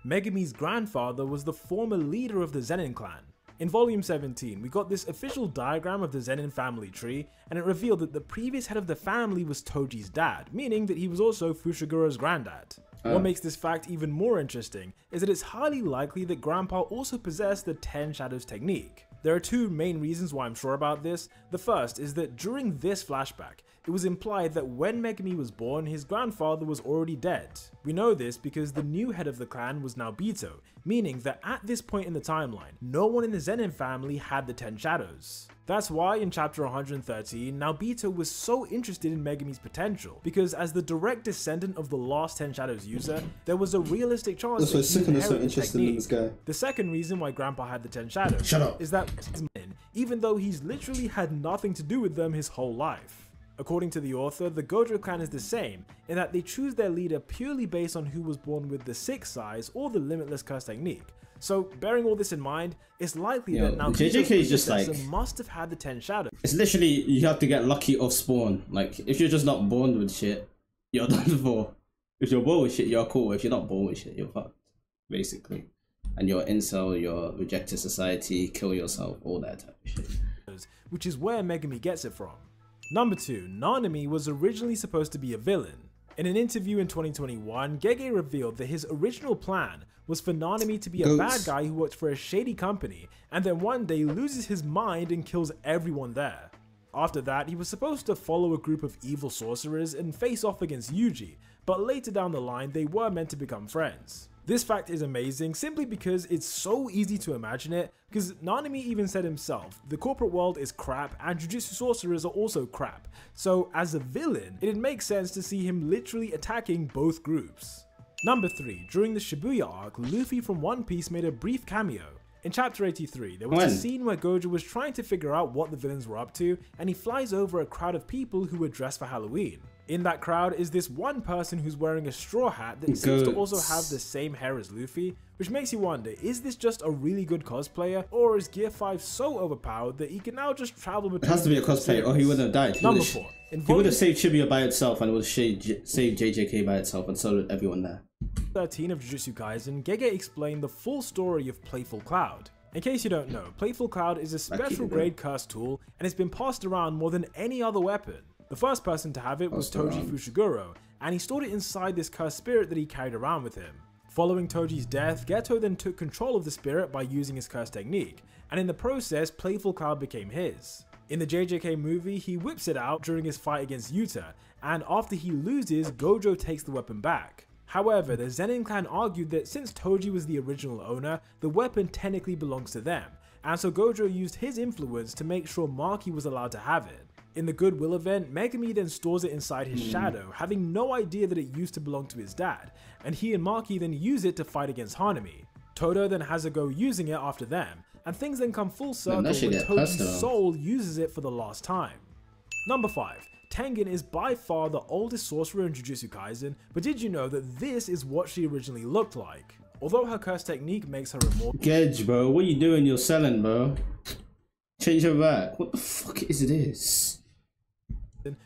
Megami's grandfather was the former leader of the Zenin clan. In volume 17, we got this official diagram of the Zenin family tree, and it revealed that the previous head of the family was Toji's dad, meaning that he was also Fushiguro's granddad. What makes this fact even more interesting is that it's highly likely that Grandpa also possessed the 10 Shadows technique. There are two main reasons why I'm sure about this. The first is that during this flashback, it was implied that when Megami was born, his grandfather was already dead. We know this because the new head of the clan was now Bito, meaning that at this point in the timeline, no one in the Zenin family had the 10 Shadows. That's why in chapter 113, Naobito was so interested in Megami's potential, because as the direct descendant of the last 10 Shadows user, there was a realistic chance that he would inherit the technique. The second reason why Grandpa had the 10 Shadows is that even though he's literally had nothing to do with them his whole life. According to the author, the Gojo clan is the same, in that they choose their leader purely based on who was born with the 6 size or the limitless curse technique. So, bearing all this in mind, it's likely that now JJK is just like, must have had the 10 Shadows. It's literally, you have to get lucky off spawn. Like, if you're just not born with shit, you're done for. If you're born with shit, you're cool. If you're not born with shit, you're fucked, basically. And you're incel, you're rejected society, kill yourself, all that type of shit. Which is where Megami gets it from. Number 2, Nanami was originally supposed to be a villain. In an interview in 2021, Gege revealed that his original plan was for Nanami to be a bad guy who worked for a shady company and then one day loses his mind and kills everyone there. After that, he was supposed to follow a group of evil sorcerers and face off against Yuji, but later down the line they were meant to become friends. This fact is amazing simply because it's so easy to imagine it, because Nanami even said himself, the corporate world is crap and Jujutsu sorcerers are also crap, so as a villain, it'd make sense to see him literally attacking both groups. Number 3, during the Shibuya arc, Luffy from One Piece made a brief cameo. In chapter 83, there was a scene where Gojo was trying to figure out what the villains were up to, and he flies over a crowd of people who were dressed for Halloween. In that crowd is this one person who's wearing a straw hat that seems to also have the same hair as Luffy, which makes you wonder, is this just a really good cosplayer, or is Gear 5 so overpowered that he can now just travel between— It has to be a cosplayer or he wouldn't have died. Number 4. He would have saved Shibuya by itself and it would have saved JJK by itself, and so did everyone there. 13 of Jujutsu Kaisen, Gege explained the full story of Playful Cloud. In case you don't know, Playful Cloud is a special grade curse tool and it's been passed around more than any other weapon. The first person to have it was Toji Fushiguro, and he stored it inside this cursed spirit that he carried around with him. Following Toji's death, Geto then took control of the spirit by using his curse technique, and in the process, Playful Cloud became his. In the JJK movie, he whips it out during his fight against Yuta, and after he loses, Gojo takes the weapon back. However, the Zenin clan argued that since Toji was the original owner, the weapon technically belongs to them, and so Gojo used his influence to make sure Maki was allowed to have it. In the Goodwill event, Megami then stores it inside his shadow, having no idea that it used to belong to his dad, and he and Maki then use it to fight against Hanami. Todo then has a go using it after them, and things then come full circle when Toji's soul uses it for the last time. Number 5. Tengen is by far the oldest sorcerer in Jujutsu Kaisen, but did you know that this is what she originally looked like? Although her curse technique makes her immortal— Gedge, bro, what are you doing? You're selling, bro. Change her back. What the fuck is this?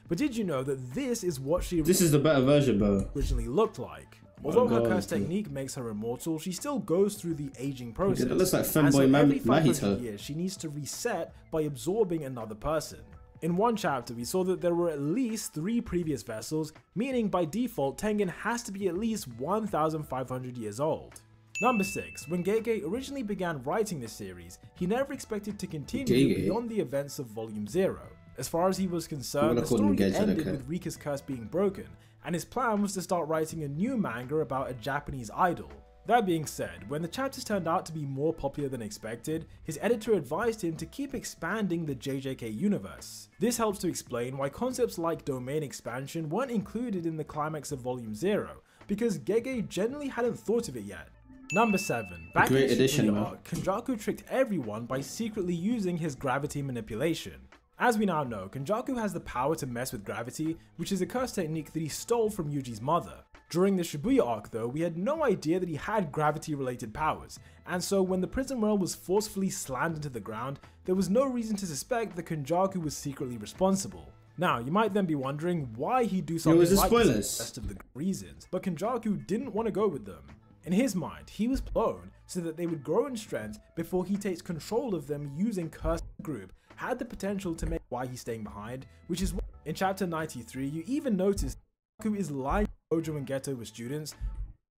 But did you know that this is what she— This is the better version, bro. Originally looked like? Although her curse technique makes her immortal, she still goes through the aging process. It looks like Femboy and so every 500 Mahito. years, she needs to reset by absorbing another person. In one chapter, we saw that there were at least 3 previous vessels, meaning by default, Tengen has to be at least 1,500 years old. Number 6. When Gege originally began writing this series, he never expected to continue beyond the events of Volume 0. As far as he was concerned, the story ended with Rika's curse being broken, and his plan was to start writing a new manga about a Japanese idol. That being said, when the chapters turned out to be more popular than expected, his editor advised him to keep expanding the JJK universe. This helps to explain why concepts like domain expansion weren't included in the climax of Volume 0, because Gege generally hadn't thought of it yet. Number 7. Back in the arc, Kenjaku tricked everyone by secretly using his gravity manipulation. As we now know, Kenjaku has the power to mess with gravity, which is a curse technique that he stole from Yuji's mother. During the Shibuya arc though, we had no idea that he had gravity related powers, and so when the prison world was forcefully slammed into the ground, there was no reason to suspect that Kenjaku was secretly responsible. Now, you might then be wondering why he'd do something like this, the rest of the reasons, but Kenjaku didn't want to go with them. In his mind, he was blown so that they would grow in strength before he takes control of them using cursed group had the potential to make why he's staying behind, which is why in chapter 93 you even notice Goku is lying to Gojo and Geto were students to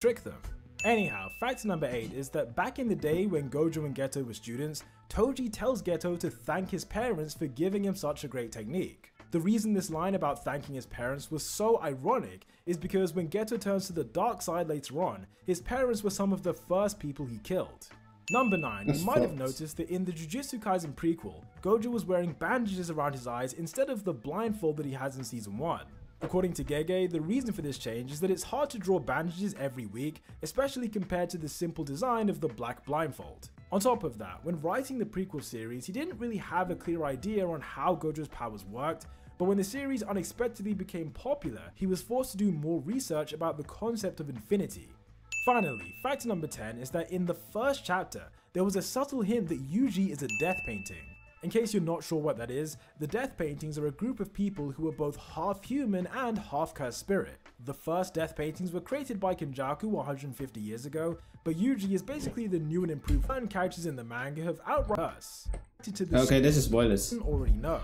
trick them. Anyhow, fact number 8 is that back in the day when Gojo and Geto were students, Toji tells Geto to thank his parents for giving him such a great technique. The reason this line about thanking his parents was so ironic is because when Geto turns to the dark side later on, his parents were some of the first people he killed. Number 9, you might have noticed that in the Jujutsu Kaisen prequel, Gojo was wearing bandages around his eyes instead of the blindfold that he has in season 1. According to Gege, the reason for this change is that it's hard to draw bandages every week, especially compared to the simple design of the black blindfold. On top of that, when writing the prequel series, he didn't really have a clear idea on how Gojo's powers worked, but when the series unexpectedly became popular, he was forced to do more research about the concept of infinity. Finally, fact number 10 is that in the first chapter, there was a subtle hint that Yuji is a death painting. In case you're not sure what that is, the death paintings are a group of people who are both half human and half cursed spirit. The first death paintings were created by Kenjaku 150 years ago, but Yuji is basically the new and improved. Certain characters in the manga have outright cursed. Okay, this is spoilers. Already know.